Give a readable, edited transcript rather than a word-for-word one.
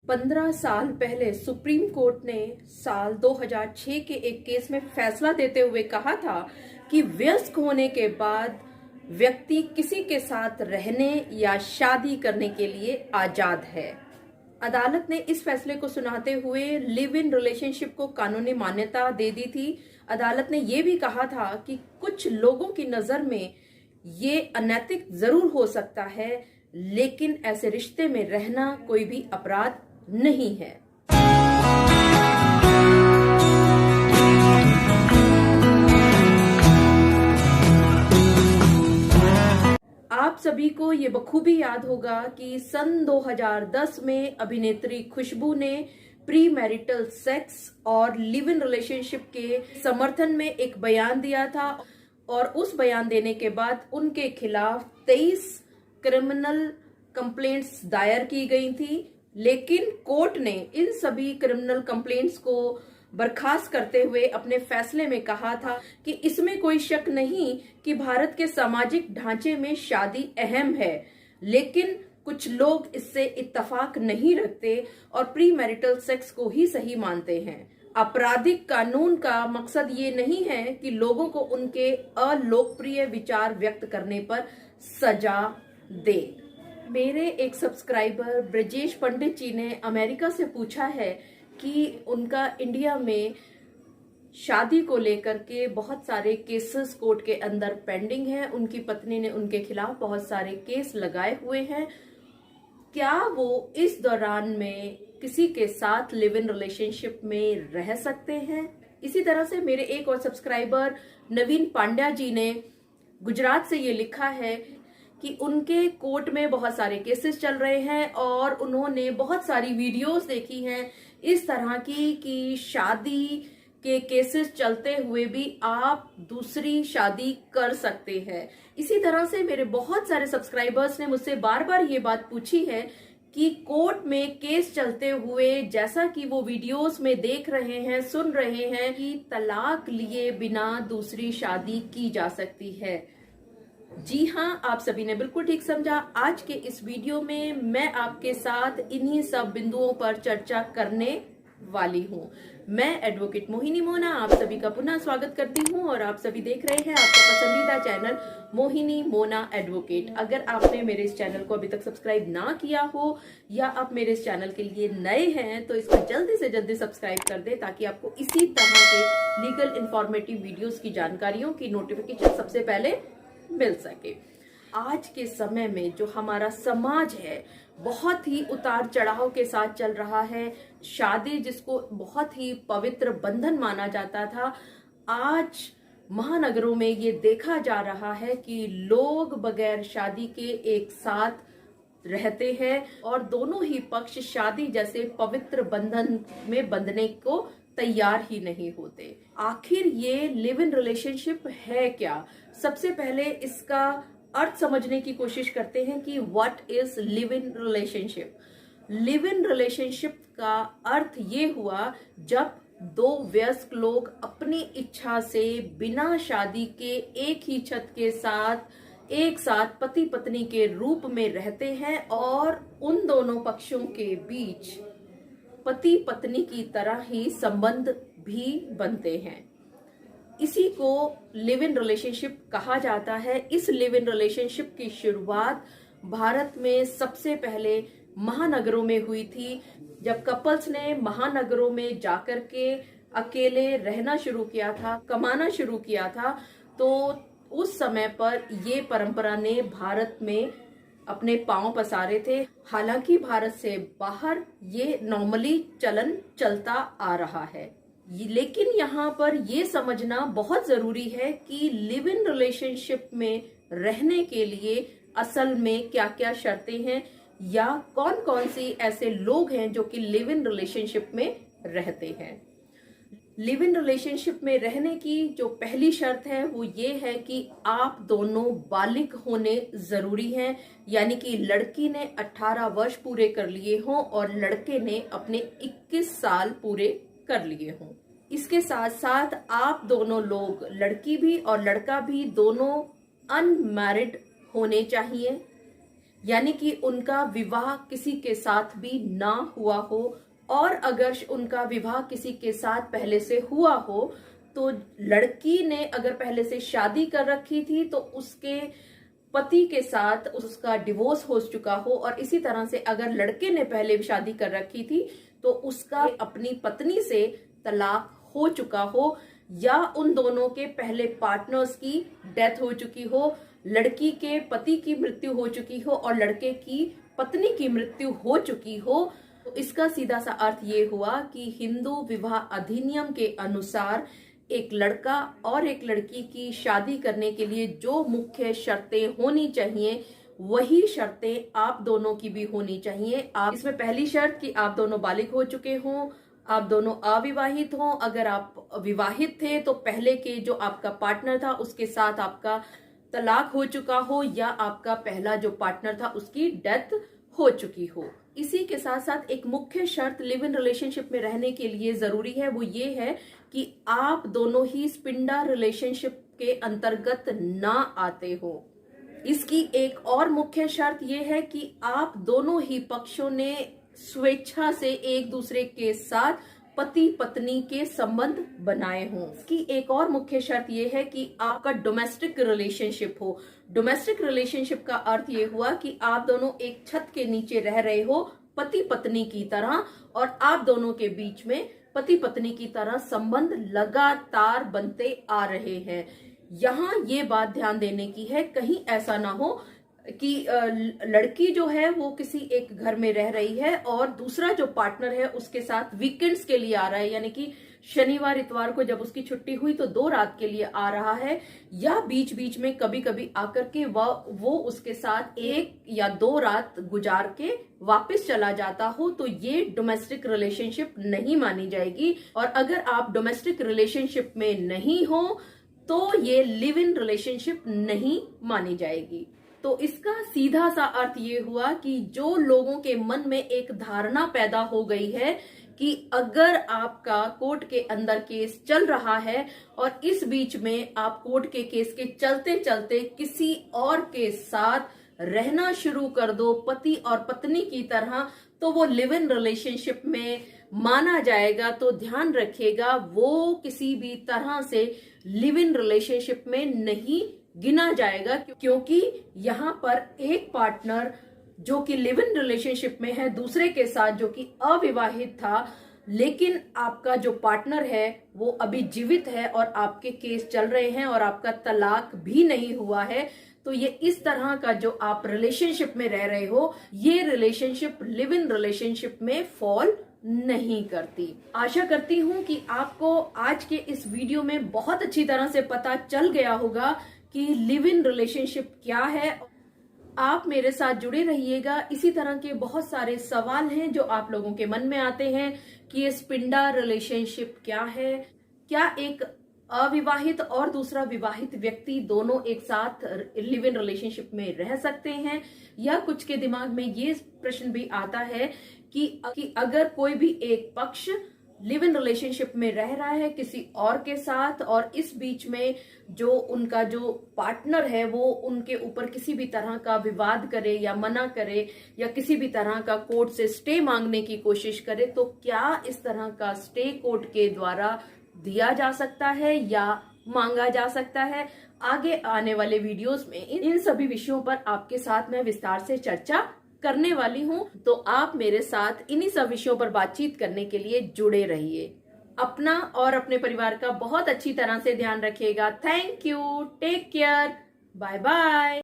15 साल पहले supreme court ने साल 2006 के एक केस में फैसला देते हुए कहा था कि वयस्क होने के बाद व्यक्ति किसी के साथ रहने या शादी करने के लिए आजाद है। अदालत ने इस फैसले को सुनाते हुए लिव इन रिलेशनशिप को कानूनी मान्यता दे दी थी। अदालत ने यह भी कहा था कि कुछ लोगों की नजर में ये अनैतिक जरूर हो सकता है, लेकिन ऐसे रिश्ते में रहना कोई भी अपराध नहीं है। आप सभी को ये बखूबी याद होगा कि सन 2010 में अभिनेत्री खुशबू ने प्री मैरिटल सेक्स और लिव इन रिलेशनशिप के समर्थन में एक बयान दिया था और उस बयान देने के बाद उनके खिलाफ 23 क्रिमिनल कंप्लेंट्स दायर की गई थी, लेकिन कोर्ट ने इन सभी क्रिमिनल कंप्लेंट्स को बर्खास्त करते हुए अपने फैसले में कहा था कि इसमें कोई शक नहीं कि भारत के सामाजिक ढांचे में शादी अहम है, लेकिन कुछ लोग इससे इत्तेफाक नहीं रखते और प्री मैरिटल सेक्स को ही सही मानते हैं। आपराधिक कानून का मकसद ये नहीं है कि लोगों को उनके अलोकप्रिय विचार व्यक्त करने पर सजा दे। मेरे एक सब्सक्राइबर ब्रजेश पंडित जी ने अमेरिका से पूछा है कि उनका इंडिया में शादी को लेकर के बहुत सारे केसेस कोर्ट के अंदर पेंडिंग है। उनकी पत्नी ने उनके खिलाफ बहुत सारे केस लगाए हुए हैं। क्या वो इस दौरान में किसी के साथ लिव इन रिलेशनशिप में रह सकते हैं? इसी तरह से मेरे एक और सब्सक्राइबर नवीन पांड्या जी ने गुजरात से ये लिखा है कि उनके कोर्ट में बहुत सारे केसेस चल रहे हैं और उन्होंने बहुत सारी वीडियोस देखी हैं इस तरह की कि शादी के केसेस चलते हुए भी आप दूसरी शादी कर सकते हैं। इसी तरह से मेरे बहुत सारे सब्सक्राइबर्स ने मुझसे बार बार ये बात पूछी है कि कोर्ट में केस चलते हुए जैसा कि वो वीडियोस में देख रहे हैं, सुन रहे हैं कि तलाक लिए बिना दूसरी शादी की जा सकती है। जी हाँ, आप सभी ने बिल्कुल ठीक समझा। आज के इस वीडियो में मैं आपके साथ इन्हीं सब बिंदुओं पर चर्चा करने वाली हूँ। मैं एडवोकेट मोहिनी मोना आप सभी का पुनः स्वागत करती हूँ और आप सभी देख रहे हैं आपका पसंदीदा चैनल मोहिनी मोना एडवोकेट। अगर आपने मेरे इस चैनल को अभी तक सब्सक्राइब ना किया हो या आप मेरे इस चैनल के लिए नए हैं तो इसको जल्दी से जल्दी सब्सक्राइब कर दें ताकि आपको इसी तरह के लीगल इंफॉर्मेटिव वीडियोस की जानकारियों की नोटिफिकेशन सबसे पहले मिल सके। आज के समय में जो हमारा समाज है बहुत ही उतार चढ़ाव के साथ चल रहा है। शादी जिसको बहुत ही पवित्र बंधन माना जाता था, आज महानगरों में ये देखा जा रहा है कि लोग बगैर शादी के एक साथ रहते हैं और दोनों ही पक्ष शादी जैसे पवित्र बंधन में बंधने को तैयार ही नहीं होते। आखिर ये लिव इन रिलेशनशिप है क्या? सबसे पहले इसका अर्थ समझने की कोशिश करते हैं कि what is live in relationship. Live in relationship का अर्थ ये हुआ जब दो वयस्क लोग अपनी इच्छा से बिना शादी के एक ही छत के साथ एक साथ पति पत्नी के रूप में रहते हैं और उन दोनों पक्षों के बीच पति पत्नी की तरह ही संबंध भी बनते हैं। इसी को लिव इन रिलेशनशिप कहा जाता है। इस लिव इन रिलेशनशिप की शुरुआत भारत में सबसे पहले महानगरों में हुई थी, जब कपल्स ने महानगरों में जाकर के अकेले रहना शुरू किया था, कमाना शुरू किया था, तो उस समय पर ये परंपरा ने भारत में अपने पांव पसारे थे। हालांकि भारत से बाहर ये नॉर्मली चलन चलता आ रहा है, लेकिन यहाँ पर ये समझना बहुत जरूरी है कि लिव इन रिलेशनशिप में रहने के लिए असल में क्या क्या शर्तें हैं या कौन कौन सी ऐसे लोग हैं जो कि लिव इन रिलेशनशिप में रहते हैं। लिव इन रिलेशनशिप में रहने की जो पहली शर्त है वो ये है कि आप दोनों बालिग होने जरूरी हैं, यानी कि लड़की ने 18 वर्ष पूरे कर लिए हों और लड़के ने अपने 21 साल पूरे कर लिए हों। इसके साथ साथ आप दोनों लोग, लड़की भी और लड़का भी, दोनों अनमैरिड होने चाहिए। यानी कि उनका विवाह किसी के साथ भी ना हुआ हो, और अगर उनका विवाह किसी के साथ पहले से हुआ हो तो लड़की ने अगर पहले से शादी कर रखी थी तो उसके पति के साथ उसका डिवोर्स हो चुका हो, और इसी तरह से अगर लड़के ने पहले भी शादी कर रखी थी तो उसका अपनी पत्नी से तलाक हो चुका हो, या उन दोनों के पहले पार्टनर्स की डेथ हो चुकी हो, लड़की के पति की मृत्यु हो चुकी हो और लड़के की पत्नी की मृत्यु हो चुकी हो। तो इसका सीधा सा अर्थ ये हुआ कि हिंदू विवाह अधिनियम के अनुसार एक लड़का और एक लड़की की शादी करने के लिए जो मुख्य शर्तें होनी चाहिए वही शर्तें आप दोनों की भी होनी चाहिए। आप इसमें पहली शर्त कि आप दोनों बालिग हो चुके हों, आप दोनों अविवाहित हों। अगर आप विवाहित थे तो पहले के जो आपका पार्टनर था उसके साथ आपका तलाक हो चुका हो, या आपका पहला जो पार्टनर था उसकी डेथ हो चुकी हो। इसी के साथ साथ एक मुख्य शर्त लिव इन रिलेशनशिप में रहने के लिए जरूरी है, वो ये है कि आप दोनों ही स्पिंडा रिलेशनशिप के अंतर्गत ना आते हो। इसकी एक और मुख्य शर्त ये है कि आप दोनों ही पक्षों ने स्वेच्छा से एक दूसरे के साथ पति पत्नी के संबंध बनाए हों। इसकी एक और मुख्य शर्त यह है कि आपका डोमेस्टिक रिलेशनशिप हो। डोमेस्टिक रिलेशनशिप का अर्थ ये हुआ कि आप दोनों एक छत के नीचे रह रहे हो पति पत्नी की तरह, और आप दोनों के बीच में पति पत्नी की तरह संबंध लगातार बनते आ रहे हैं। यहाँ ये बात ध्यान देने की है, कहीं ऐसा ना हो कि लड़की जो है वो किसी एक घर में रह रही है और दूसरा जो पार्टनर है उसके साथ वीकेंड्स के लिए आ रहा है, यानी कि शनिवार इतवार को जब उसकी छुट्टी हुई तो 2 रात के लिए आ रहा है, या बीच बीच में कभी कभी आकर के वो उसके साथ 1 या 2 रात गुजार के वापस चला जाता हो, तो ये डोमेस्टिक रिलेशनशिप नहीं मानी जाएगी। और अगर आप डोमेस्टिक रिलेशनशिप में नहीं हो तो ये लिव इन रिलेशनशिप नहीं मानी जाएगी। तो इसका सीधा सा अर्थ ये हुआ कि जो लोगों के मन में एक धारणा पैदा हो गई है कि अगर आपका कोर्ट के अंदर केस चल रहा है और इस बीच में आप कोर्ट के केस के चलते चलते किसी और के साथ रहना शुरू कर दो पति और पत्नी की तरह, तो वो लिव इन रिलेशनशिप में माना जाएगा। तो ध्यान रखिएगा, वो किसी भी तरह से लिव इन रिलेशनशिप में नहीं गिना जाएगा, क्योंकि यहाँ पर एक पार्टनर जो कि लिव इन रिलेशनशिप में है दूसरे के साथ जो कि अविवाहित था, लेकिन आपका जो पार्टनर है वो अभी जीवित है और आपके केस चल रहे हैं और आपका तलाक भी नहीं हुआ है, तो ये इस तरह का जो आप रिलेशनशिप में रह रहे हो, ये रिलेशनशिप लिव इन रिलेशनशिप में फॉल नहीं करती। आशा करती हूँ कि आपको आज के इस वीडियो में बहुत अच्छी तरह से पता चल गया होगा कि लिव इन रिलेशनशिप क्या है। आप मेरे साथ जुड़े रहिएगा, इसी तरह के बहुत सारे सवाल हैं जो आप लोगों के मन में आते हैं कि ये स्पिंडा रिलेशनशिप क्या है, क्या एक अविवाहित और दूसरा विवाहित व्यक्ति दोनों एक साथ लिव इन रिलेशनशिप में रह सकते हैं, या कुछ के दिमाग में ये प्रश्न भी आता है कि अगर कोई भी एक पक्ष लिव इन रिलेशनशिप में रह रहा है किसी और के साथ और इस बीच में जो उनका जो पार्टनर है वो उनके ऊपर किसी भी तरह का विवाद करे या मना करे या किसी भी तरह का कोर्ट से स्टे मांगने की कोशिश करे, तो क्या इस तरह का स्टे कोर्ट के द्वारा दिया जा सकता है या मांगा जा सकता है। आगे आने वाले वीडियोस में इन सभी विषयों पर आपके साथ मैं विस्तार से चर्चा करने वाली हूं, तो आप मेरे साथ इन्हीं सब विषयों पर बातचीत करने के लिए जुड़े रहिए। अपना और अपने परिवार का बहुत अच्छी तरह से ध्यान रखिएगा। Thank you, take care, bye bye.